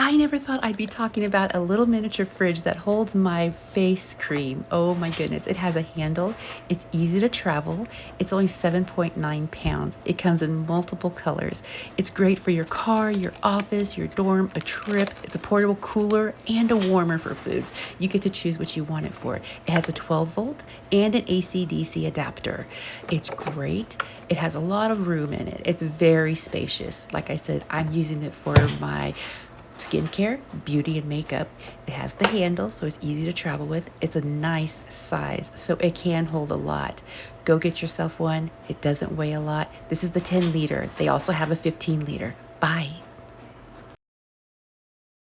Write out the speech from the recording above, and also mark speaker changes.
Speaker 1: I never thought I'd be talking about a little miniature fridge that holds my face cream. Oh my goodness. It has a handle. It's easy to travel. It's only 7.9 pounds. It comes in multiple colors. It's great for your car, your office, your dorm, a trip. It's a portable cooler and a warmer for foods. You get to choose what you want it for. It has a 12 volt and an AC/DC adapter. It's great. It has a lot of room in it. It's very spacious. Like I said, I'm using it for my skincare, beauty, and makeup. It has the handle, so it's easy to travel with. It's a nice size, so it can hold a lot. Go get yourself one. It doesn't weigh a lot. This is the 10 liter. They also have a 15 liter. Bye.